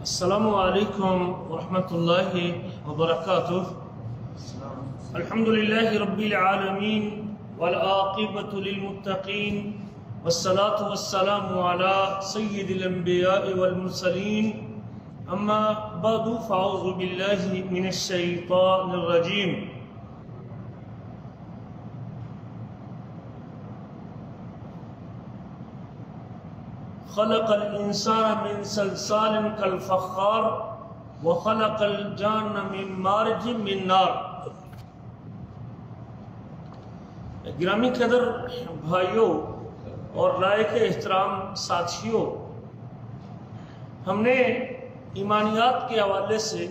السلام علیکم ورحمۃ اللہ وبرکاتہ۔ الحمد للہ رب العالمین والعاقبۃ للمتقین والصلاة والسلام علی سید الانبیاء والمرسلین، اما بعد فاعوذ باللہ من الشیطان الرجیم۔ خلق الانسان من صلصال کالفخار وخلق الجان من مارج من نار۔ گرامی قدر بھائیوں اور لائق احترام ساتھیوں، ہم نے ایمانیات کے حوالے سے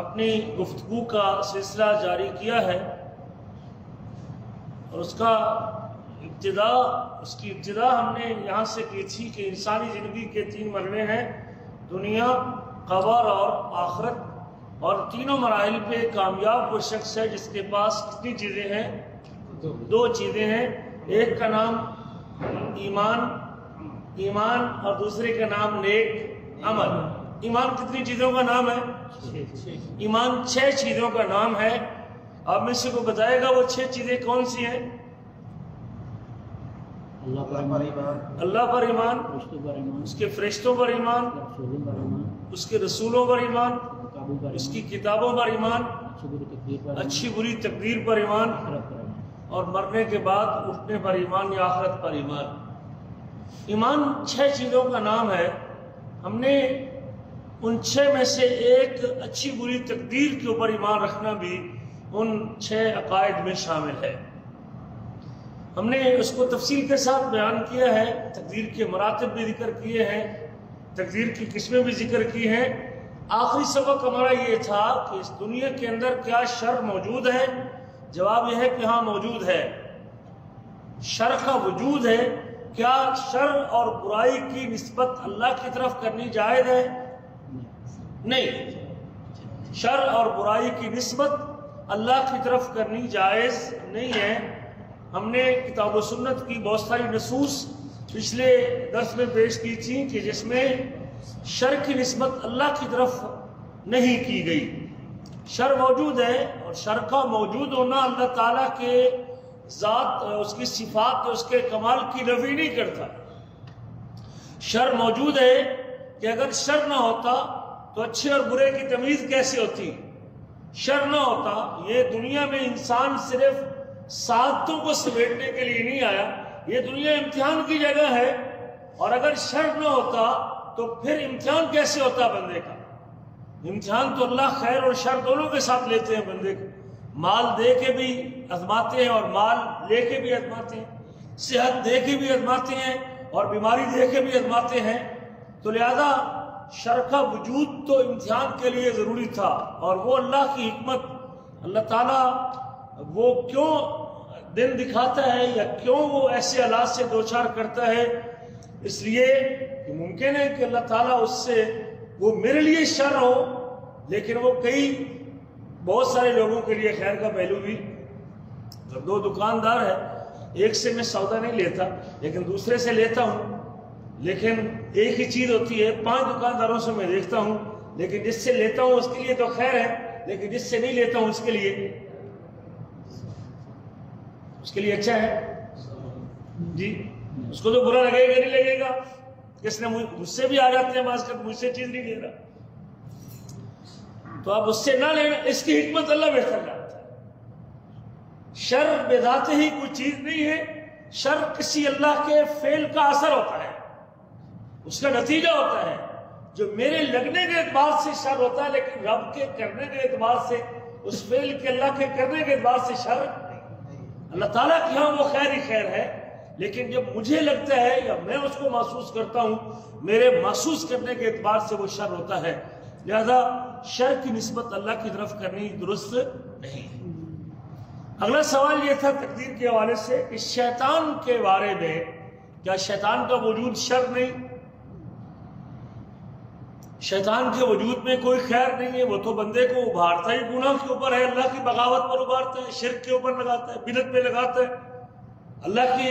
اپنی گفتگو کا سلسلہ جاری کیا ہے، اور اس کی ابتدا ہم نے یہاں سے کی تھی کہ انسانی زندگی کے 3 مرحلے ہیں: دنیا، قبر اور آخرت، اور تینوں مراحل پہ کامیاب وہ شخص ہے جس کے پاس کتنی چیزیں ہیں؟ 2 چیزیں ہیں۔ ایک کا نام ایمان اور دوسرے کا نام نیک عمل۔ ایمان کتنی چیزوں کا نام ہے؟ ایمان 6 چیزوں کا نام ہے۔ آپ میں سے کو بتائے گا وہ 6 چیزیں کون سی ہیں؟ اللہ پر ایمان، اس کے فرشتوں پر ایمان، اس کے رسولوں پر ایمان، اس کی کتابوں پر ایمان، اچھی بری تقدیر پر ایمان، اور مرنے کے بعد اٹھنے پر ایمان یا آخرت پر ایمان۔ ایمان 6 چیزوں کا نام ہے۔ ہم نے ان 6 میں سے ایک اچھی بری تقدیر کے اوپر ایمان رکھنا بھی ان 6 عقائد میں شامل ہے۔ ہم نے اس کو تفصیل کے ساتھ بیان کیا ہے، تقدیر کے مراتب بھی ذکر کیے ہیں، تقدیر کی قسمیں بھی ذکر کی ہیں۔ آخری سبق ہمارا یہ تھا کہ اس دنیا کے اندر کیا شر موجود ہے؟ جواب یہ ہے کہ ہاں موجود ہے، شر کا وجود ہے۔ کیا شر اور برائی کی نسبت اللہ کی طرف کرنی جائز ہے؟ نہیں، شر اور برائی کی نسبت اللہ کی طرف کرنی جائز نہیں ہے۔ ہم نے کتاب و سنت کی بہت ساری نصوص پچھلے درس میں پیش کی تھی کہ جس میں شر کی نسبت اللہ کی طرف نہیں کی گئی۔ شر موجود ہے، اور شر کا موجود ہونا اللہ تعالیٰ کے ذات، اس کی صفات، اس کے کمال کی نفی نہیں کرتا۔ شر موجود ہے کہ اگر شر نہ ہوتا تو اچھے اور برے کی تمیز کیسے ہوتی؟ شر نہ ہوتا، یہ دنیا میں انسان صرف سعادتوں کو سمیٹنے کے لیے نہیں آیا، یہ دنیا امتحان کی جگہ ہے، اور اگر شر نہ ہوتا تو پھر امتحان کیسے ہوتا بندے کا؟ امتحان تو اللہ خیر اور شر دونوں کے ساتھ لیتے ہیں بندے کو، مال دے کے بھی آزماتے ہیں اور مال لے کے بھی آزماتے ہیں، صحت دے کے بھی آزماتے ہیں اور بیماری دے کے بھی آزماتے ہیں۔ تو لہذا شر کا وجود تو امتحان کے لیے ضروری تھا، اور وہ اللہ کی حکمت، اللہ تعالیٰ وہ کیوں دن دکھاتا ہے یا کیوں وہ ایسے حالات سے دوچار کرتا ہے؟ اس لیے کہ ممکن ہے کہ اللہ تعالیٰ اس سے وہ میرے لیے شر ہو، لیکن وہ بہت سارے لوگوں کے لیے خیر کا پہلو بھی۔ جب 2 دکاندار ہیں، ایک سے میں سودا نہیں لیتا لیکن دوسرے سے لیتا ہوں، لیکن ایک ہی چیز ہوتی ہے، 5 دکانداروں سے میں دیکھتا ہوں، لیکن جس سے لیتا ہوں اس کے لیے تو خیر ہے، لیکن جس سے نہیں لیتا ہوں اس کے لیے اچھا ہے جی۔ اس کو تو برا لگے گا نہیں لگے گا، کس نے مجھ سے بھی آ جاتے ہیں بعض کا، مجھ سے چیز نہیں لے رہا، تو آپ اس سے نہ لینا، اس کی حکمت اللہ بہتر جانتا ہے۔ شر بذات ہی کوئی چیز نہیں ہے، شر کسی اللہ کے فعل کا اثر ہوتا ہے، اس کا نتیجہ ہوتا ہے۔ جو میرے لگنے کے اعتبار سے شر ہوتا ہے، لیکن رب کے کرنے کے اعتبار سے، اس فعل کے اللہ کے کرنے کے اعتبار سے شر اللہ تعالیٰ کی ہاں وہ خیر ہی خیر ہے، لیکن جب مجھے لگتا ہے یا میں اس کو محسوس کرتا ہوں، میرے محسوس کرنے کے اعتبار سے وہ شر ہوتا ہے۔ لہذا شر کی نسبت اللہ کی طرف کرنی درست نہیں ہے۔ اگلا سوال یہ تھا تقدیر کے حوالے سے کہ شیطان کے بارے میں، کیا شیطان کا وجود شر نہیں؟ شیطان کے وجود میں کوئی خیر نہیں ہے، وہ تو بندے کو ابھارتا ہی گناہ کے اوپر ہے، اللہ کی بغاوت پر ابھارتا ہے، شرک کے اوپر لگاتا ہے، بدعت پہ لگاتا ہے، اللہ کی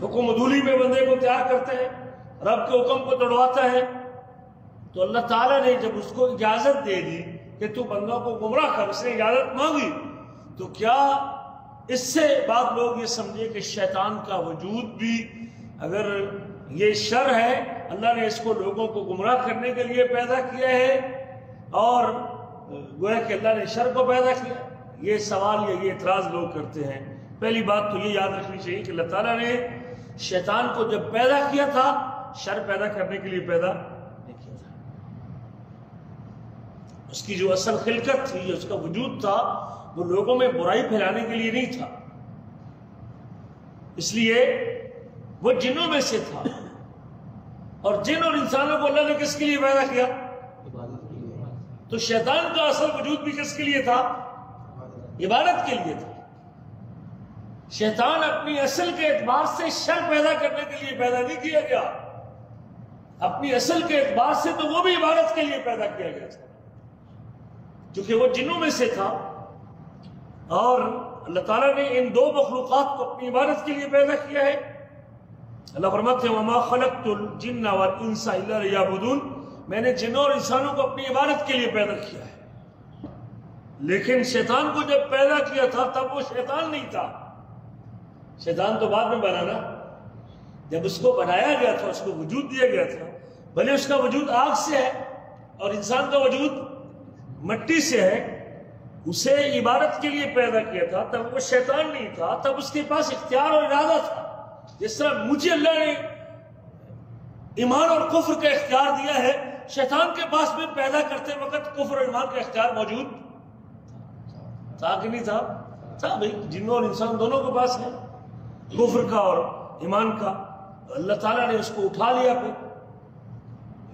حکم عدولی میں بندے کو تیار کرتا ہے، رب کے حکم کو توڑواتا ہے۔ تو اللہ تعالیٰ نے جب اس کو اجازت دے دی کہ تو بندوں کو گمراہ کر، اس نے اجازت مانگی، تو کیا اس سے بعض لوگ یہ سمجھے کہ شیطان کا وجود بھی اگر یہ شر ہے، اللہ نے اس کو لوگوں کو گمراہ کرنے کے لیے پیدا کیا ہے اور گویا کہ اللہ نے شر کو پیدا کیا؟ یہ سوال یا یہ اعتراض لوگ کرتے ہیں۔ پہلی بات تو یہ یاد رکھنی چاہیے کہ اللہ تعالیٰ نے شیطان کو جب پیدا کیا تھا شر پیدا کرنے کے لیے پیدا نہیں کیا تھا۔ اس کی جو اصل خلقت تھی، اس کا وجود تھا، وہ لوگوں میں برائی پھیلانے کے لیے نہیں تھا، اس لیے وہ جنوں میں سے تھا۔ اور جن اور انسانوں کو اللہ نے کس کے لیے پیدا کیا؟ تو شیطان کا اصل وجود بھی کس کے لیے تھا؟ عبادت کے لیے تھا۔ شیطان اپنی اصل کے اعتبار سے شر پیدا کرنے کے لیے پیدا نہیں کیا گیا، اپنی اصل کے اعتبار سے تو وہ بھی عبادت کے لیے پیدا کیا گیا تھا، کیونکہ وہ جنوں میں سے تھا۔ اور اللہ تعالیٰ نے ان دو مخلوقات کو اپنی عبادت کے لیے پیدا کیا ہے۔ اللہ فرماتے ہیں وَمَا خَلَقْتُ الْجِنَّ وَالْإِنسَ إِلَّا لِيَعْبُدُونَ، میں نے جنوں اور انسانوں کو اپنی عبادت کے لیے پیدا کیا ہے۔ لیکن شیطان کو جب پیدا کیا تھا تب وہ شیطان نہیں تھا، شیطان تو بعد میں بنا نا۔ جب اس کو بنایا گیا تھا، اس کو وجود دیا گیا تھا، بھلے اس کا وجود آگ سے ہے اور انسان کا وجود مٹی سے ہے، اسے عبادت کے لیے پیدا کیا تھا، تب وہ شیطان نہیں تھا، تب اس کے پاس اختیار اور ارادہ تھا۔ جس طرح مجھے اللہ نے ایمان اور کفر کا اختیار دیا ہے، شیطان کے پاس میں پیدا کرتے وقت کفر اور ایمان کا اختیار موجود تھا کہ نہیں تھا؟ تھا بھائی، جنوں اور انسان دونوں کے پاس ہے کفر کا اور ایمان کا۔ اللہ تعالیٰ نے اس کو اٹھا لیا، پھر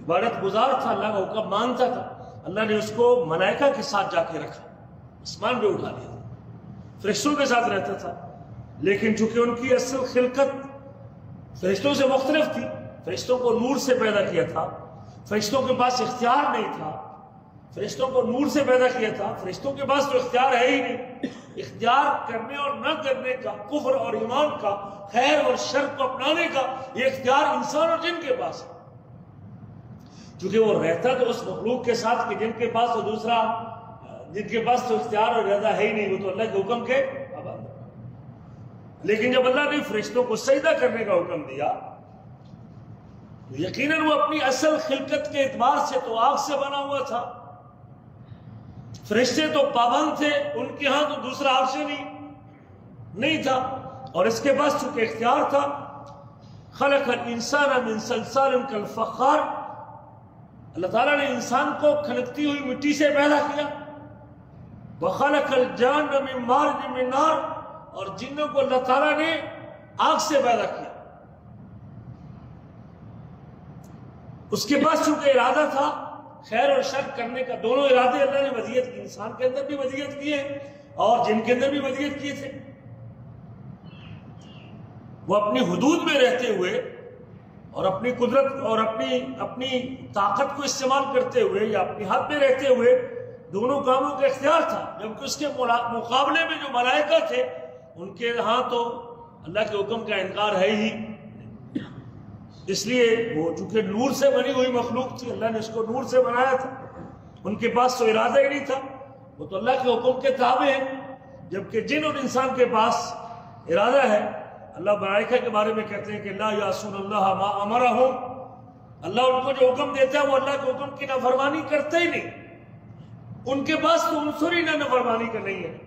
عبادت گزار تھا، اللہ کا حکم مانتا تھا، اللہ نے اس کو ملائکہ کے ساتھ جا کے رکھا، آسمان پہ اٹھا لیا، فرشتوں کے ساتھ رہتا تھا۔ لیکن چونکہ ان کی اصل خلقت فرشتوں سے مختلف تھی، فرشتوں کو نور سے پیدا کیا تھا، فرشتوں کے پاس اختیار نہیں تھا، فرشتوں کو نور سے پیدا کیا تھا، فرشتوں کے پاس تو اختیار ہے ہی نہیں۔ اختیار کرنے اور نہ کرنے کا، کفر اور ایمان کا، خیر اور شر کو اپنانے کا، یہ اختیار انسان اور جن کے پاس ہے۔ چونکہ وہ رہتا تو اس مخلوق کے ساتھ کہ جن کے پاس تو دوسرا، جن کے پاس تو اختیار اور ارادہ ہے ہی نہیں، وہ تو اللہ کے حکم کے پابند ہے۔ لیکن جب اللہ نے فرشتوں کو سجدہ کرنے کا حکم دیا تو یقیناً وہ اپنی اصل خلقت کے اعتبار سے تو آگ سے بنا ہوا تھا، فرشتے تو پابند تھے، ان کے ہاں تو دوسرا آگ سے نہیں تھا، اور اس کے پاس چونکہ اختیار تھا۔ خلق الانسان من صلصال کالفخار، اللہ تعالیٰ نے انسان کو کھنکتی ہوئی مٹی سے پیدا کیا۔ وخلق الجان من مارج من نار، اور جنوں کو اللہ تعالیٰ نے آگ سے پیدا کیا۔ اس کے پاس چونکہ ارادہ تھا خیر اور شر کرنے کا، دونوں ارادے اللہ نے وضعیت کی، انسان کے اندر بھی وضعیت کیے اور جن کے اندر بھی وضعیت کیے تھے۔ وہ اپنی حدود میں رہتے ہوئے اور اپنی قدرت اور اپنی طاقت کو استعمال کرتے ہوئے یا اپنی حد میں رہتے ہوئے دونوں کاموں کا اختیار تھا، جبکہ اس کے مقابلے میں جو ملائکہ تھے ان کے ہاں تو اللہ کے حکم کا انکار ہے ہی۔ اس لیے وہ چونکہ نور سے بنی ہوئی مخلوق تھی، اللہ نے اس کو نور سے بنایا تھا، ان کے پاس تو ارادہ ہی نہیں تھا، وہ تو اللہ کے حکم کے تابع ہیں۔ جبکہ جن اور انسان کے پاس ارادہ ہے، اللہ ملائکہ کے بارے میں کہتے ہیں کہ لا یعصون اللہ ما امرہم، اللہ ان کو جو حکم دیتا ہے وہ اللہ کے حکم کی نافرمانی کرتے ہی نہیں، ان کے پاس تو عنصر ہی نافرمانی کا نہیں ہے۔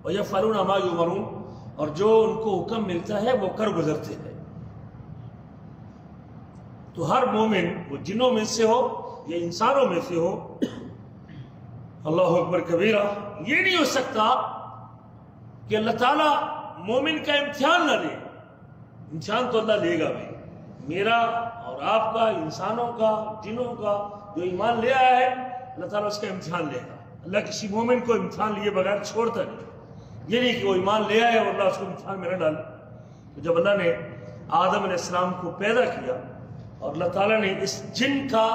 وَيَفْعَلُونَ مَا يُؤْمَرُونَ، اور جو ان کو حکم ملتا ہے وہ کر گزرتے ہیں۔ تو ہر مومن، وہ جنوں میں سے ہو یا انسانوں میں سے ہو، اللہ اکبر کبیرہ، یہ نہیں ہو سکتا کہ اللہ تعالیٰ مومن کا امتحان نہ لے۔ امتحان تو اللہ لے گا بھائی، میرا اور آپ کا، انسانوں کا، جنوں کا، جو ایمان لے آیا ہے اللہ تعالیٰ اس کا امتحان لے گا۔ اللہ کسی مومن کو امتحان لیے بغیر چھوڑتا نہیں، یہ نہیں کہ وہ ایمان لے آئے اور اللہ اس کو امتحان میں نہ ڈالے۔ تو جب اللہ نے آدم علیہ السلام کو پیدا کیا اور اللہ تعالیٰ نے اس جن کا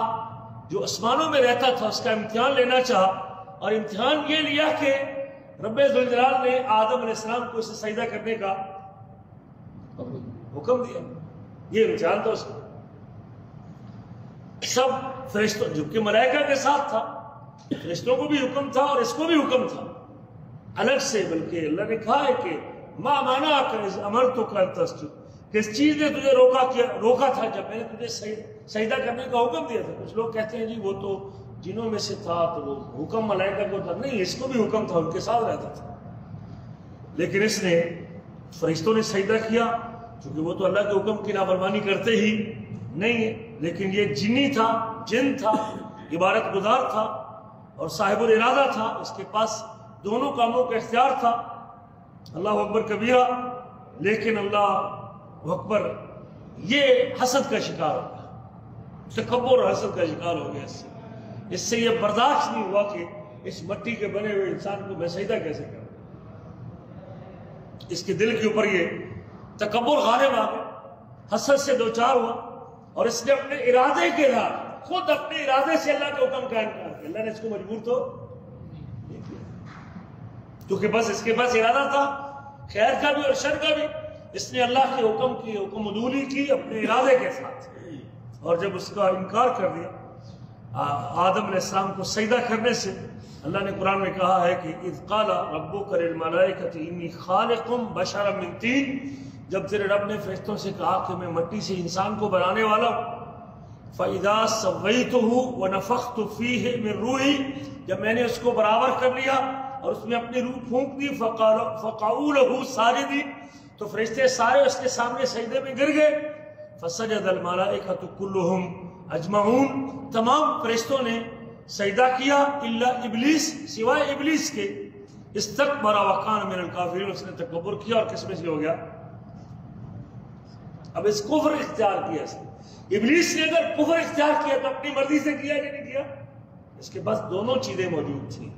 جو آسمانوں میں رہتا تھا اس کا امتحان لینا چاہا، اور امتحان یہ لیا کہ رب ذوالجلال نے آدم علیہ السلام کو اسے سجدہ کرنے کا حکم دیا، یہ امتحان تھا اس کا۔ سب فرشتوں، جبکہ ملائکہ کے ساتھ تھا، فرشتوں کو بھی حکم تھا اور اس کو بھی حکم تھا الگ سے، بلکہ اللہ نے کہا ہے کہ ما منعک اذ امرتک ان تسجد، کس چیز نے تجھے روکا تھا جب میں نے تجھے سجدہ کرنے کا حکم دیا تھا۔ کچھ لوگ کہتے ہیں جی وہ تو جنوں میں سے تھا تو وہ حکم ملائکہ کو تھا، نہیں، اس کو بھی حکم تھا، ان کے ساتھ رہتا تھا، لیکن اس نے فرشتوں نے سجدہ کیا کیونکہ وہ تو اللہ کے حکم کی نافرمانی کرتے ہی نہیں ہے، لیکن یہ جنی تھا، جن تھا، عبادت گزار تھا اور صاحب الارادہ تھا، اس کے پاس دونوں کاموں کا اختیار تھا۔ اللہ اکبر کبیرہ، لیکن اللہ اکبر یہ حسد کا شکار ہو گیا، تکبر اور حسد کا شکار ہو گیا، اس سے یہ برداشت نہیں ہوا کہ اس مٹی کے بنے ہوئے انسان کو میں سجدہ کیسے کروں۔ اس کے دل کے اوپر یہ تکبر غالب آ گیا، حسد سے دوچار ہوا، اور اس نے اپنے ارادے کے ساتھ، خود اپنے ارادے سے اللہ کے حکم کا انکار کیا۔ اللہ نے اس کو مجبور تو نہیں کیا، کیونکہ بس اس کے پاس ارادہ تھا خیر کا بھی اور شر کا بھی، اس نے اللہ کے حکم کی حکم عدولی کی اپنے ارادے کے ساتھ، اور جب اس کا انکار کر دیا آدم علیہ السلام کو سجدہ کرنے سے، اللہ نے قرآن میں کہا ہے کہ اذ قال ربک للملائکۃ انی خالق بشرا من طین، جب تیرے رب نے فرشتوں سے کہا کہ میں مٹی سے انسان کو بنانے والا ہوں، فَإِذَا سَوَّيْتُهُ وَنَفَخْتُ فِيهِ مِن رُوحِي، جب میں نے اس کو برابر کر لیا اور اس میں اپنی روح پھونک دی، فَقَعُوا لَهُ سَاجِدِينَ، تو فرشتے سارے اس کے سامنے سجدے میں گر گئے، فَسَجَدَ الْمَلَائِكَةُ كُلُّهُمْ أَجْمَعُونَ، تمام فرشتوں نے سجدہ کیا الا ابلیس، سوائے ابلیس کے، استکبر وکان من الکافرین، اس نے تکبر کیا اور کس میں سے ہو گیا؟ اب اس کفر اختیار کیا اس نے۔ ابلیس نے اگر کفر اختیار کیا تو اپنی مرضی سے کیا کہ نہیں کیا؟ اس کے پاس دونوں چیزیں موجود تھیں،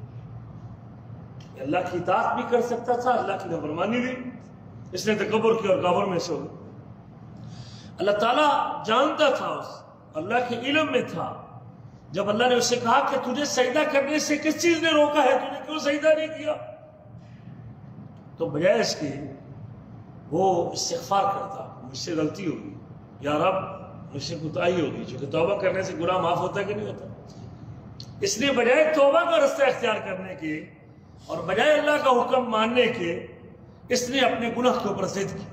اللہ کی اطاعت بھی کر سکتا تھا، اللہ کی نافرمانی بھی، اس نے تکبر کیا اور کافر میں سے ہو گیا۔ اللہ تعالیٰ جانتا تھا، اللہ کے علم میں تھا، جب اللہ نے اس سے کہا کہ تجھے سجدہ کرنے سے کس چیز نے روکا ہے، تجھے کیوں سجدہ نہیں کیا، تو بجائے اس کے وہ استغفار کرتا، مجھ سے غلطی ہوگی یا رب مجھ سے کوتاہی ہوگی، چونکہ توبہ کرنے سے گناہ معاف ہوتا ہے کہ نہیں ہوتا، اس لیے بجائے توبہ کا رستہ اختیار کرنے کے اور بجائے اللہ کا حکم ماننے کے، اس نے اپنے گناہ کے اوپر ضد کی،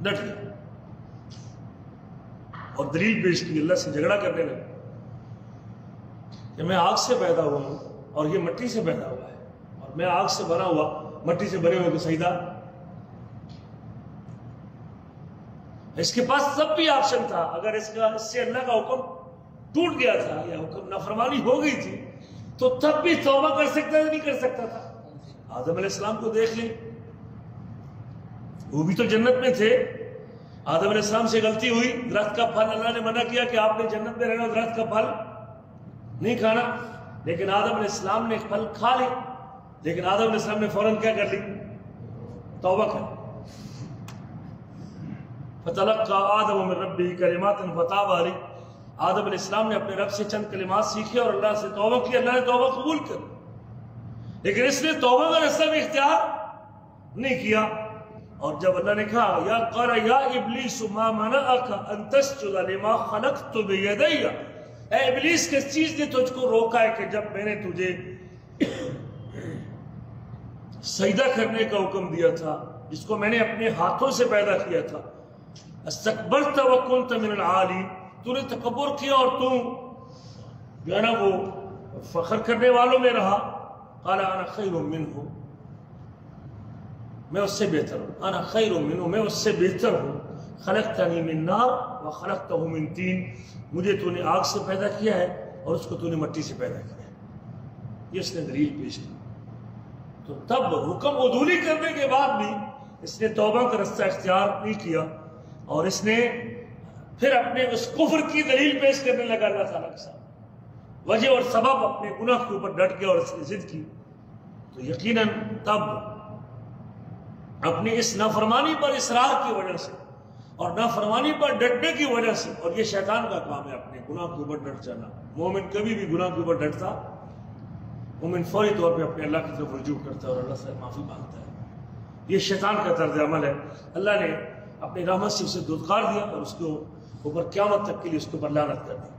ڈٹ گیا اور دلیل پیش کی، اللہ سے جھگڑا کرنے لگا کہ میں آگ سے پیدا ہوا ہوں اور یہ مٹی سے پیدا ہوا ہے، اور میں آگ سے بنا ہوا مٹی سے بنے ہوئے کو سجدہ، اس کے پاس تب بھی آپشن تھا، اگر اس سے اللہ کا حکم ٹوٹ گیا تھا یا حکم نافرمانی ہو گئی تھی تو تب بھی توبہ کر سکتا تھا، نہیں کر سکتا تھا۔ آدم علیہ السلام کو دیکھ لیں، وہ بھی تو جنت میں تھے، آدم علیہ السلام سے غلطی ہوئی، درخت کا پھل اللہ نے منع کیا کہ آپ نے جنت میں رہنا، درخت کا پھل نہیں کھانا، لیکن آدم علیہ السلام نے پھل کھا لی، لیکن آدم علیہ السلام نے فوراً کیا کر لی؟ توبہ کر لی۔ فَتَلَقَّى آدَمُ مِن رَبِّهِ كَلِمَاتٍ فَتَابَ عَلَيْهِ، آدم علیہ السلام نے اپنے رب سے چند کلمات سیکھے اور اللہ سے توبہ کی، اللہ نے توبہ قبول کر لی، لیکن اس نے توبہ کا رستہ بھی اختیار نہیں کیا، اور جب اللہ نے کہا یا قال یا ابلیس ما منعک ان تسجد لما خلقت بیدی، اے ابلیس کس چیز نے تجھ کو روکا ہے کہ جب میں نے تجھے سجدہ کرنے کا حکم دیا تھا جس کو میں نے اپنے ہاتھوں سے پیدا کیا تھا، استکبرت وکنت من العالی، تو نے تکبر کیا اور تو جو ہے نا وہ فخر کرنے والوں میں رہا، قال انا خیر منہ، میں اس سے بہتر ہوں، انا خیر منہ، میں اس سے بہتر ہوں، خلقتنی من نار وخلقتہ من طین، مجھے تو نے آگ سے پیدا کیا ہے اور اس کو تو نے مٹی سے پیدا کیا ہے، یہ اس نے دلیل پیش کی۔ تو تب حکم عدولی کرنے کے بعد بھی اس نے توبہ کا رستہ اختیار نہیں کیا، اور اس نے پھر اپنے اس کفر کی دلیل پیش کرنے لگا اللہ تعالیٰ کے ساتھ، وجہ اور سبب اپنے گناہ کے اوپر ڈٹ گیا اور اس نے ضد کی، تو یقیناً تب اپنی اس نافرمانی پر اصرار کی وجہ سے اور نافرمانی پر ڈٹنے کی وجہ سے، اور یہ شیطان کا کام ہے اپنے گناہ کے اوپر ڈٹ جانا، مومن کبھی بھی گناہ کے اوپر ڈٹتا، مومن فوری طور پہ اپنے اللہ کی طرف رجوع کرتا ہے اور اللہ سے معافی مانگتا ہے، یہ شیطان کا طرز عمل ہے۔ اللہ نے اپنی رحمت سے اسے دھتکار دیا اور اس کو اوپر قیامت تک کے لیے اس کے اوپر لعنت کر دی.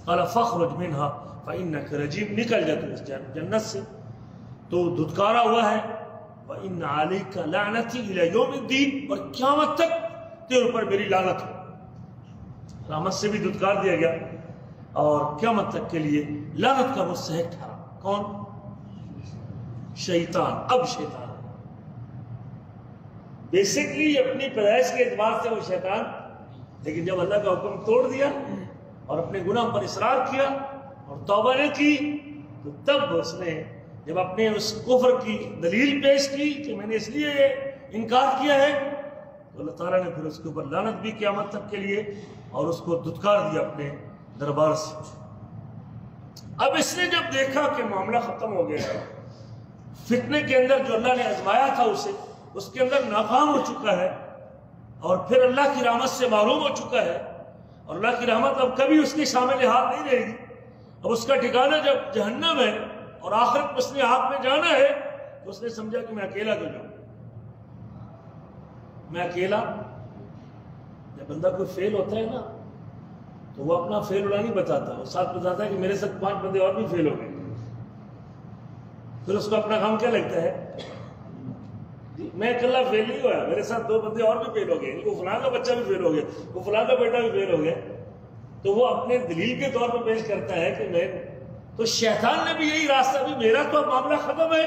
قال فاخرج منها فإنك رجيم، نکل جا تو اس جنت سے تو دھتکارا ہوا ہے. وإن عليك لعنتي إلى يوم الدين، اور قیامت تک تیرے اوپر میری لعنت ہو. رحمت سے بھی دھتکار دیا گیا اور قیامت تک کے لیے لعنت کا مستحق ٹھہرا. کون؟ شیطان. اب شیطان بیسکلی اپنی پیدائش کے اعتبار سے وہ شیطان، لیکن جب اللہ کا حکم توڑ دیا اور اپنے گناہ پر اصرار کیا اور توبہ نے کی، تو تب اس نے جب اپنے اس کفر کی دلیل پیش کی کہ میں نے اس لیے انکار کیا ہے، تو اللہ تعالیٰ نے پھر اس کے اوپر لعنت بھی قیامت تک کے لیے اور اس کو دھتکار دیا اپنے دربار سے. اب اس نے جب دیکھا کہ معاملہ ختم ہو گیا، فتنے کے اندر جو اللہ نے آزمایا تھا اسے، اس کے اندر ناکام ہو چکا ہے اور پھر اللہ کی رحمت سے محروم ہو چکا ہے، اور اللہ کی رحمت اب کبھی اس کے شامل ہاتھ نہیں رہے گی. اب اس کا ٹھکانہ جب جہنم ہے اور آخرت میں اس نے ہاتھ میں جانا ہے، تو اس نے سمجھا کہ میں اکیلا تو جاؤں. میں اکیلا. جب بندہ کوئی فیل ہوتا ہے نا تو وہ اپنا فیل ہونا نہیں بتاتا، وہ ساتھ بتاتا ہے کہ میرے ساتھ 5 بندے اور بھی فیل ہو گئے. پھر اس کو اپنا کام کیا لگتا ہے؟ میں اکیلا فیل نہیں ہوا، میرے ساتھ 2 بندے اور بھی فیل ہو گئے، وہ فلاں کا بچہ بھی فیل ہو گیا، وہ فلاں کا بیٹا بھی فیل ہو گیا. تو وہ اپنے دلیل کے طور پر پیش کرتا ہے کہ میں تو شیطان نے بھی یہی راستہ، بھی میرا تو معاملہ ختم ہے،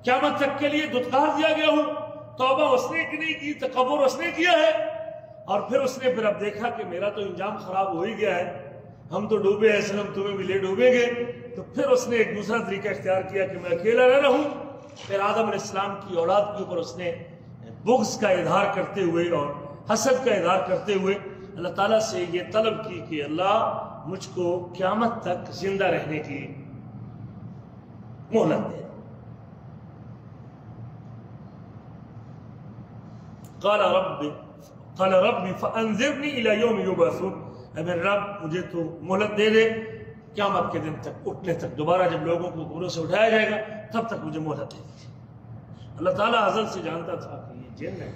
قیامت تک کے لیے دھتکار دیا گیا ہوں، توبہ اس نے نہیں کی، تکبر اس نے کیا ہے، اور پھر اس نے اب دیکھا کہ میرا تو انجام خراب ہو ہی گیا ہے، ہم تو ڈوبے ہیں، ہم تمہیں بھی لے ڈوبیں گے. تو پھر اس نے ایک دوسرا طریقہ اختیار کیا کہ میں اکیلا نہ رہوں. پھر آدم علیہ السلام کی اولاد کے اوپر اس نے بغض کا اظہار کرتے ہوئے اور حسد کا اظہار کرتے ہوئے اللہ تعالیٰ سے یہ طلب کی کہ اللہ مجھ کو قیامت تک زندہ رہنے کی مہلت دے. قال رب فانظرنی الی یوم یبعثون، اے میرے رب مجھے تو مہلت دے دے قیامت کے دن تک، اٹھنے تک، دوبارہ جب لوگوں کو قبروں سے اٹھایا جائے گا تب تک مجھے مہلت دے دی. اللہ تعالیٰ ازل سے جانتا تھا کہ یہ جن ہے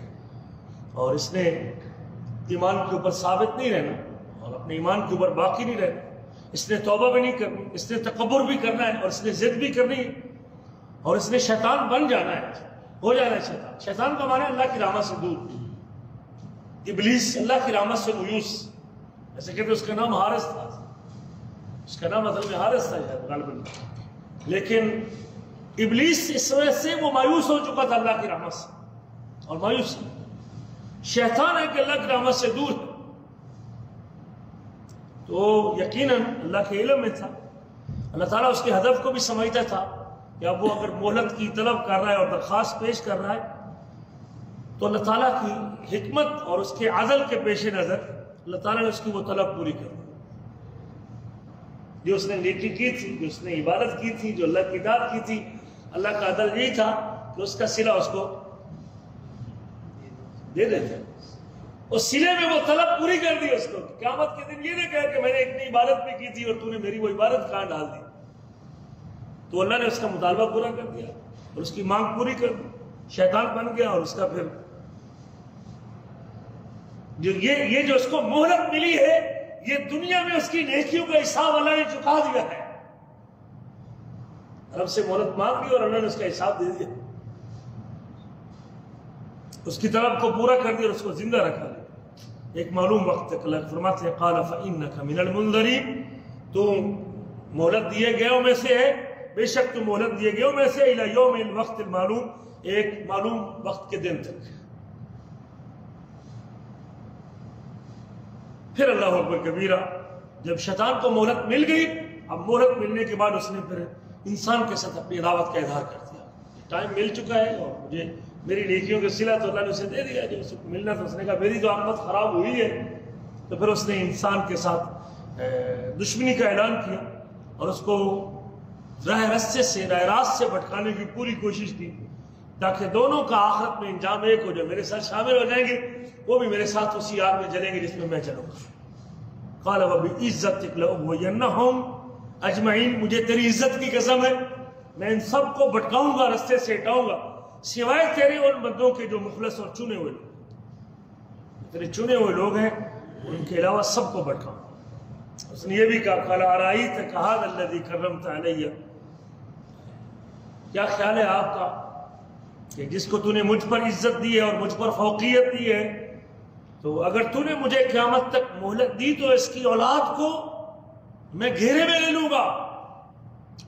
اور اس نے ایمان کے اوپر ثابت نہیں رہنا اور اپنے ایمان کے اوپر باقی نہیں رہنا. اس نے توبہ بھی نہیں کرنی، اس نے تکبر بھی کرنا ہے اور اس نے ضد بھی کرنی ہے اور اس نے شیطان بن جانا ہے، ہو جانا ہے شیطان. شیطان کا معنی اللہ کی رحمت سے دور، ابلیس اللہ کی رحمت سے مایوس. ایسے کہتے اس کا نام حارث تھا، اس کا نام اصل میں حارث تھا غالباً، لیکن ابلیس اس وجہ سے وہ مایوس ہو چکا تھا اللہ کی رحمت سے اور مایوس. شیطان ہے کہ اللہ کی رحمت سے دور ہے. تو یقیناً اللہ کے علم میں تھا، اللہ تعالیٰ اس کے ہدف کو بھی سمجھتا تھا کہ اب وہ اگر مہلت کی طلب کر رہا ہے اور درخواست پیش کر رہا ہے تو اللہ تعالیٰ کی حکمت اور اس کے عدل کے پیش نظر اللہ تعالیٰ نے اس کی وہ طلب پوری کر دی. جو اس نے نیکی کی تھی، جو اس نے عبادت کی تھی، جو اللہ کی اطاعت کی تھی، اللہ کا عدل یہی تھا کہ اس کا صلہ اس کو دے دیتے. اس صلے میں وہ طلب پوری کر دی اس کو. قیامت کے دن یہ نہیں کہا کہ میں نے اتنی عبادت بھی کی تھی اور تو نے میری وہ عبادت کہاں ڈال دی. تو اللہ نے اس کا مطالبہ پورا کر دیا اور اس کی مانگ پوری کر دی. شیطان بن گیا اور اس کا پھر یہ جو اس کو مہلت ملی ہے، یہ دنیا میں اس کی نیکیوں کا حساب اللہ نے چکا دیا ہے. رب سے مہلت مانگ لی اور اللہ نے اس کا حساب دے دیا، اس کی طلب کو پورا کر دیا اور اس کو زندہ رکھا لیا ایک معلوم وقت تک. اللہ فرماتے ہیں قال فإنك من المنذرین، تو مہلت دیے گئےوں میں سے ہے، بے شک تو مہلت دیے گئےوں میں سے الی یوم الوقت المعلوم، ایک معلوم وقت کے دن تک. پھر اللہ اکبر کبیرہ، جب شیطان کو مہلت مل گئی، اب مہلت ملنے کے بعد اس نے پھر انسان کے ساتھ اپنی عداوت کا اظہار کر دیا. ٹائم مل چکا ہے اور مجھے میری نیکیوں کے صلہ تو اللہ نے اسے دے دیا، جو اسے ملنا تھا. اس نے کہا میری تو عاقبت خراب ہوئی ہے. تو پھر اس نے انسان کے ساتھ دشمنی کا اعلان کیا اور اس کو راہ راست سے بھٹکانے کی پوری کوشش کی تاکہ دونوں کا آخرت میں انجام ایک ہو جائے. میرے ساتھ شامل ہو جائیں گے، وہ بھی میرے ساتھ اسی آگ میں جلیں گے جس میں میں چلوں گا. قال وبعزتک لأغوینہم اجمعین، مجھے تیری عزت کی قسم ہے میں ان سب کو بھٹکاؤں گا، رستے سے ہٹاؤں گا، سوائے تیرے اور بندوں کے جو مخلص اور چنے ہوئے لوگ. تیرے چنے ہوئے لوگ ہیں ان کے علاوہ سب کو بھٹکاؤں. اس نے یہ بھی کہا قال ارأیت ھذا الذی کرمت علی، کیا خیال ہے آپ کا کہ جس کو تو نے مجھ پر عزت دی ہے اور مجھ پر فوقیت دی ہے، تو اگر تو نے مجھے قیامت تک مہلت دی تو اس کی اولاد کو میں گھیرے میں لے لوں گا،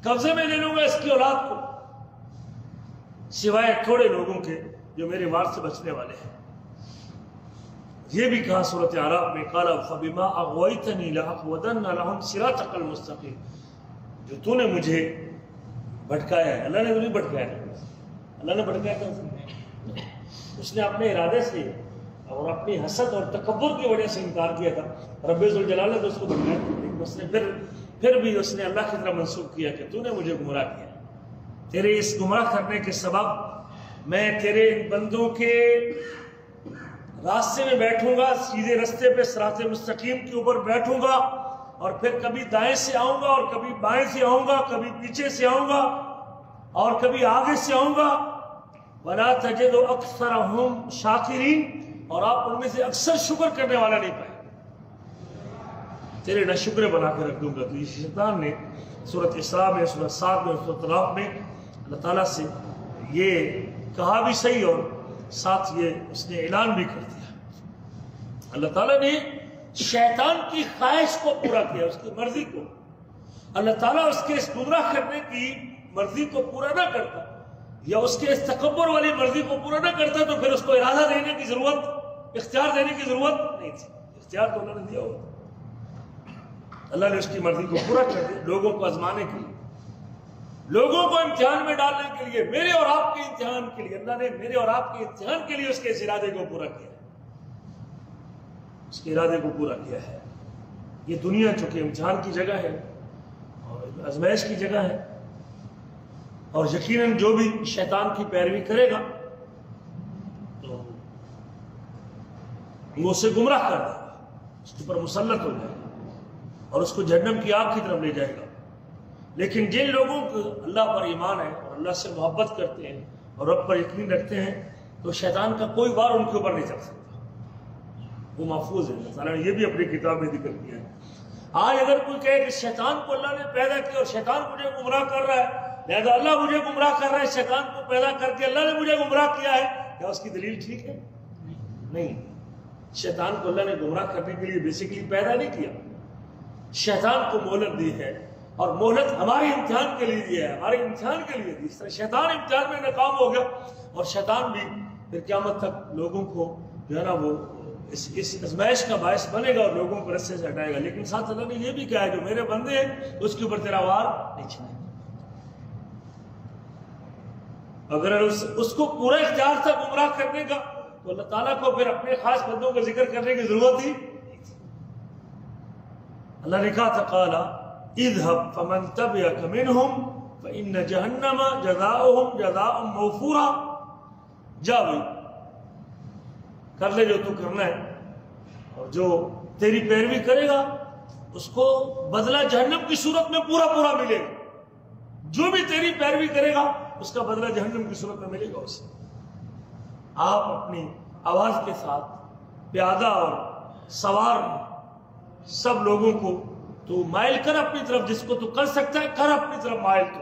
قبضے میں لے لوں گا اس کی اولاد کو، سوائے تھوڑے لوگوں کے جو میرے وار سے بچنے والے ہیں. یہ بھی کہا سورۃ اعراف میں قال فبما اغویتنی لاقعدن لهم صراطک المستقیم، جو تو نے مجھے بھٹکایا ہے. اللہ نے تو نہیں بھٹکایا، اللہ نے بھٹکایا تھا، اس نے اپنے ارادے سے اور اپنی حسد اور تکبر کی وجہ سے انکار کیا تھا. رب ذوالجلال نے تو اس کو بھٹکایا، لیکن اس نے پھر بھی اس نے اللہ کی طرف منسوخ کیا کہ تو نے مجھے گمراہ کیا، تیرے اس گمراہ کرنے کے سبب میں تیرے ان بندوں کے راستے میں بیٹھوں گا، سیدھے رستے پہ صراط مستقیم کے اوپر بیٹھوں گا، اور پھر کبھی دائیں سے آؤں گا اور کبھی بائیں سے آؤں گا، کبھی پیچھے سے آؤں گا اور کبھی آگے سے آؤں گا. وَلَا تَجِدُ أَكْثَرَهُمْ شَاكِرِينَ، اور آپ ان میں سے اکثر شکر کرنے والا نہیں پائے، تیرے نہ شکر بنا کے رکھ دوں گا. تو یہ شیطان نے سورۃ اسراء میں، سورۃ 7 میں، سورۃ طلاق میں اللہ تعالیٰ سے یہ کہا بھی صحیح اور ساتھ یہ اس نے اعلان بھی کر دیا. اللہ تعالیٰ نے شیطان کی خواہش کو پورا کیا، اس کی مرضی کو. اللہ تعالیٰ اس کے اس گمراہ کرنے کی مرضی کو پورا نہ کرتا یا اس کے اس تکبر والی مرضی کو پورا نہ کرتا تو پھر اس کو ارادہ دینے کی ضرورت، اختیار دینے کی ضرورت نہیں تھی. اختیار تو اللہ نے دیا ہوتا. اللہ نے اس کی مرضی کو پورا کر دیا لوگوں کو آزمانے کے لیے، لوگوں کو امتحان میں ڈالنے کے لیے، میرے اور آپ کے امتحان کے لیے. اللہ نے میرے اور آپ کے امتحان کے لیے اس کے اس ارادے کو پورا کیا ہے، اس کے ارادے کو پورا کیا ہے. یہ دنیا چونکہ امتحان کی جگہ ہے اور آزمائش کی جگہ ہے، اور یقیناً جو بھی شیطان کی پیروی کرے گا تو وہ اسے گمراہ کر دے گا، اس کے اوپر مسلط ہو جائے گا اور اس کو جہنم کی آگ کی طرف لے جائے گا. لیکن جن لوگوں کو اللہ پر ایمان ہے اور اللہ سے محبت کرتے ہیں اور رب پر یقین رکھتے ہیں تو شیطان کا کوئی وار ان کے اوپر نہیں چل سکتا، وہ محفوظ ہے. اللہ تعالیٰ نے یہ بھی اپنی کتاب میں ذکر کیا ہے. آج اگر کوئی کہے کہ شیطان کو اللہ نے پیدا کیا اور شیطان مجھے گمراہ کر رہا ہے، لہذا اللہ مجھے گمراہ کر رہا ہے، شیطان کو پیدا کر کے اللہ نے مجھے گمراہ کیا ہے، کیا اس کی دلیل ٹھیک ہے؟ نہیں. شیطان کو اللہ نے گمراہ کرنے کے لیے بیسیکلی پیدا نہیں کیا، شیطان کو مہلت دی ہے، اور مہلت ہمارے امتحان کے لیے دی ہے، ہمارے امتحان کے لیے دی. اس طرح شیطان امتحان میں ناکام ہو گیا اور شیطان بھی پھر قیامت تک لوگوں کو جو ہے نا وہ اس آزمائش کا باعث بنے گا اور لوگوں کو رستے سے ہٹائے گا. لیکن ساتھ اللہ نے یہ بھی کہا ہے جو میرے بندے ہیں اس کے اوپر تیرا وار نہیں چلائے. اگر اس کو پورا اختیار تھا گمراہ کرنے کا تو اللہ تعالیٰ کو پھر اپنے خاص بندوں کا ذکر کرنے کی ضرورت ہی نہیں تھی. اللہ نے کہا تھا قال اذهب فمن تبعك منهم فإن جہنم جزاؤهم جزاء موفورا. جا بھائی کر لے جو تو کرنا ہے، اور جو تیری پیروی کرے گا اس کو بدلہ جہنم کی صورت میں پورا پورا ملے گا. جو بھی تیری پیروی کرے گا اس کا بدلہ جہنم کی صورت میں ملے گا اسے. آپ اپنی آواز کے ساتھ پیادہ اور سوار سب لوگوں کو تو مائل کر اپنی طرف، جس کو تو کر سکتا ہے کر اپنی طرف مائل تو،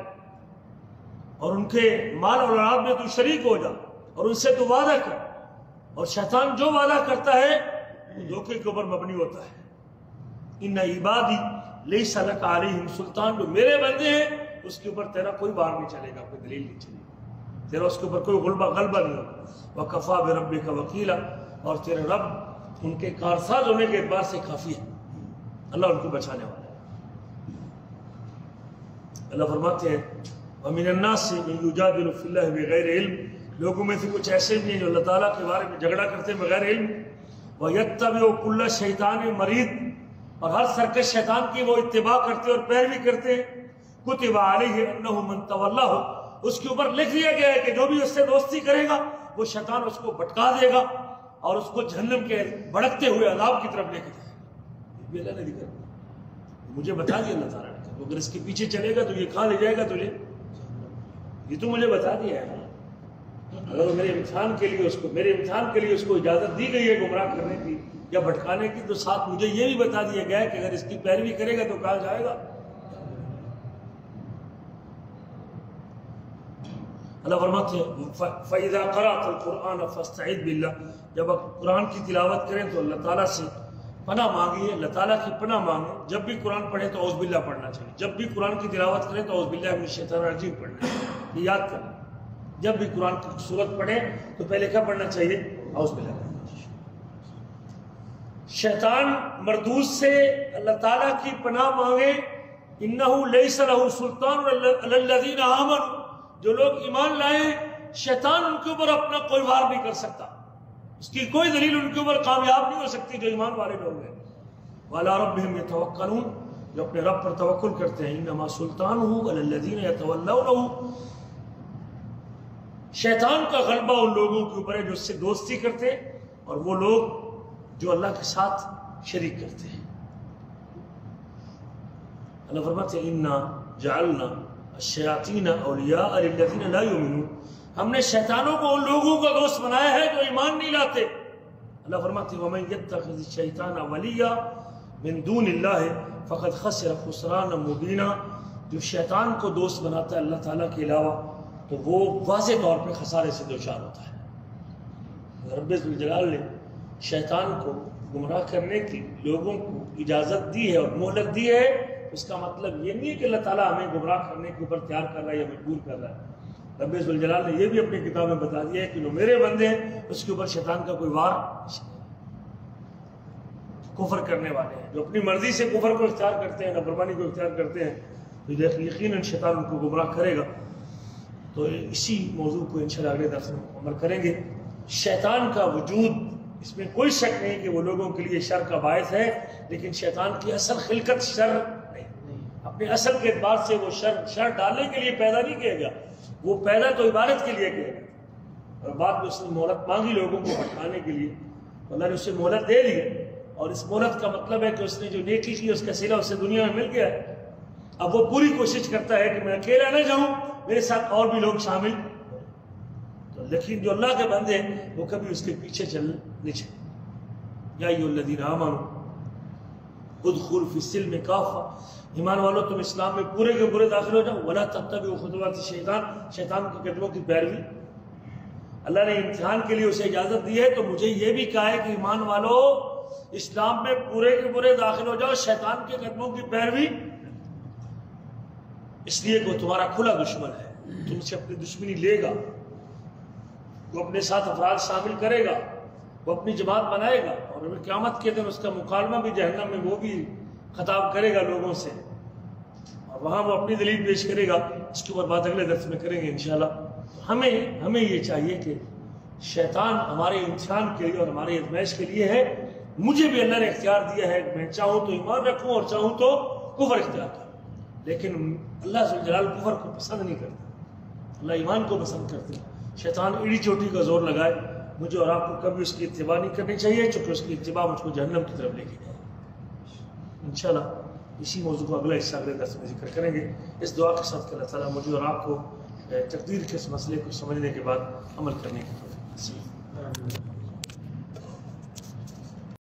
اور ان کے مال اور اولاد میں تو شریک ہو جا اور ان سے تو وعدہ کر. اور شیطان جو وعدہ کرتا ہے وہ دھوکے کے اوپر مبنی ہوتا ہے. ان عبادی لیس لک علیہم سلطان، جو میرے بندے ہیں اس کے اوپر تیرا کوئی بار نہیں چلے گا، کوئی دلیل نہیں چلے گا، تیرا اس کے اوپر کوئی غلبہ نہیں ہوگا. وکفا بربک وکیلا، اور تیرے رب ان کے کارساز ہونے کے اعتبار سے کافی ہے، اللہ ان کو بچانے والا ہے. اللہ فرماتے ہیں وَمِنَ النَّاسِ مَن يُجَادِلُ فِي اللَّهِ بِغَيْرِ عِلْمٍ، لوگوں میں سے کچھ ایسے بھی ہیں جو اللہ تعالیٰ کے بارے میں جھگڑا کرتے ہیں بغیر علم. وَيَتَّبِعُ كُلَّ شَيْطَانٍ مَرِيدٍ، اور ہر سرکش شیطان کی وہ اتباع کرتے اور پیروی کرتے ہیں. كُتِبَ عَلَيْهِ أَنَّهُ مَن تَوَلَّهُ، اس کے اوپر لکھ دیا گیا ہے کہ جو بھی اس سے دوستی کرے گا وہ شیطان اس کو بھٹکا دے گا اور اس کو جہنم کے بھڑکتے ہوئے عذاب کی طرف لے کے جائے گا. یہ بھی اللہ نے ذکر کیا، مجھے بتا دیا اللہ تعالیٰ نے کہ اگر اس کے پیچھے چلے گا تو یہ کہاں لے جائے گا تجھے، یہ تو مجھے بتا دیا ہے. اگر میرے امتحان کے لیے اس کو اجازت دی گئی ہے گمراہ کرنے کی یا بھٹکانے کی، تو ساتھ مجھے یہ بھی بتا دیا گیا ہے کہ اگر اس کی پیروی کرے گا تو کہاں جائے گا۔ اللہ فرماتے ہیں فَإِذَا قَرَأْتَ الْقُرْآنَ فَاسْتَعِذْ بِاللَّهِ، جب آپ قرآن کی تلاوت کریں تو اللہ تعالیٰ سے پناہ مانگیے، اللہ تعالیٰ کی پناہ مانگیں۔ جب بھی قرآن پڑھیں تو اعوذ باللہ پڑھنا چاہیے، جب بھی قرآن کی تلاوت کریں تو اعوذ باللہ من الشیطان الرجیم پڑھنا چاہیے، یہ یاد کریں۔ جب بھی قرآن کی سورت پڑھیں تو پہلے کیا پڑھنا چاہیے؟ اعوذ باللہ پڑھنا چاہیے۔ شیطان مردود سے اللہ تعالیٰ کی پناہ مانگے۔ اِنَّهُ لَيْسَ لَهُ سُلْطَانٌ عَلَى الَّذِينَ آمَنُوا، جو لوگ ایمان لائے شیطان ان کے اوپر اپنا کوئی وار نہیں کر سکتا، اس کی کوئی دلیل ان کے اوپر کامیاب نہیں ہو سکتی جو ایمان والے لوگ ہیں۔ وَعَلَىٰ رَبِّهِمْ يَتَوَكَّلُونَ، جو اپنے رب پر توکل کرتے ہیں۔ إِنَّمَا سُلْطَانُهُ عَلَى الَّذِينَ يَتَوَلَّوْنَهُ، شیطان کا غلبہ ان لوگوں کے اوپر ہے جو اس سے دوستی کرتے ہیں اور وہ لوگ جو اللہ کے ساتھ شریک کرتے ہیں۔ اللہ فرماتے ہیں اِنَّا جَعَلْنَا الشَّيَاطِينَ أَوْلِيَاءَ لِلَّذِينَ لَا يُؤْمِنُونَ، ہم نے شیطانوں کو ان لوگوں کا دوست بنایا ہے جو ایمان نہیں لاتے۔ اللہ فرماتے ہیں وَمَن يَتَّخِذِ الشَّيْطَانَ وَلِيًّا مِن دُونِ اللَّهِ فَقَدْ خَسِرَ خُسْرَانًا مُبِينًا، جو شیطان کو دوست بناتا ہے اللہ تعالیٰ کے علاوہ تو وہ واضح طور پہ خسارے سے دوچار ہوتا ہے۔ رب ذوالجلال نے شیطان کو گمراہ کرنے کی لوگوں کو اجازت دی ہے اور مہلت دی ہے، اس کا مطلب یہ نہیں ہے کہ اللہ تعالیٰ ہمیں گمراہ کرنے کے اوپر تیار کر رہا ہے یا مجبور کر رہا ہے۔ رب ذوالجلال نے یہ بھی اپنی کتاب میں بتا دیا ہے کہ جو میرے بندے ہیں اس کے اوپر شیطان کا کوئی وار کفر کرنے والے ہیں، جو اپنی مرضی سے کفر کو اختیار کرتے ہیں، نافرمانی کو اختیار کرتے ہیں، تو یقیناً شیطان ان کو گمراہ کرے گا۔ تو اسی موضوع کو انشاءاللہ اگلے درس میں عمل کریں گے۔ شیطان کا وجود اس میں کوئی شک نہیں کہ وہ لوگوں کے لیے شر کا باعث ہے، لیکن شیطان کی اصل خلقت شر نہیں، اپنے اصل کے اعتبار سے وہ شر ڈالنے کے لیے پیدا نہیں کیا گیا، وہ پیدا تو عبادت کے لیے کیا گیا، اور بعد میں اس نے مہلت مانگی لوگوں کو بھٹکانے کے لیے، اللہ نے اسے مہلت دے دی، اور اس مہلت کا مطلب ہے کہ اس نے جو نیکی کی اس کا صلہ اسے دنیا میں مل گیا ہے۔ اب وہ پوری کوشش کرتا ہے کہ میں اکیلا نہ جاؤں، میرے ساتھ اور بھی لوگ شامل، لیکن جو اللہ کے بندے ہیں وہ کبھی اس کے پیچھے نہیں چلے۔ یا ایھا الذین آمنوا ادخلوا فی السلم کافہ، ایمان والو تم اسلام میں پورے کے پورے داخل ہو جاؤ، ولا تتبعوا خطوات الشیطان، شیطان کے قدموں کی پیروی۔ اللہ نے امتحان کے لیے اسے اجازت دی ہے، تو مجھے یہ بھی کہا ہے کہ ایمان والو اسلام میں پورے کے پورے داخل ہو جاؤ، شیطان کے قدموں کی پیروی، اس لیے کہ وہ تمہارا کھلا دشمن ہے، تم سے اپنی دشمنی لے گا، وہ اپنے ساتھ افراد شامل کرے گا، وہ اپنی جماعت بنائے گا، اور قیامت کے دن اس کا مکالمہ بھی جہنم میں وہ بھی خطاب کرے گا لوگوں سے، اور وہاں وہ اپنی دلیل پیش کرے گا۔ اس کے اوپر بات اگلے درس میں کریں گے انشاءاللہ۔ ہمیں یہ چاہیے کہ شیطان ہمارے امتحان کے لیے اور ہمارے ازمائش کے لیے ہے۔ مجھے بھی اللہ نے اختیار دیا ہے، میں چاہوں تو ایمان رکھوں اور چاہوں تو کفر اختیار کروں، لیکن اللہ ذوالجلال کفر کو پسند نہیں کرتا، اللہ ایمان کو پسند کرتے ہیں۔ شیطان ایڑی چوٹی کا زور لگائے، مجھے اور آپ کو کبھی اس کی اتباع نہیں کرنی چاہیے، چونکہ اس کی اتباع مجھ کو جہنم کی طرف لے کے جائے۔ انشاءاللہ اسی موضوع کو اگلا حصہ اگلے درس میں ذکر کریں گے، اس دعا کے ساتھ کہ اللہ تعالیٰ مجھے اور آپ کو تقدیر کے اس مسئلے کو سمجھنے کے بعد عمل کرنے کی توفیق نصیب۔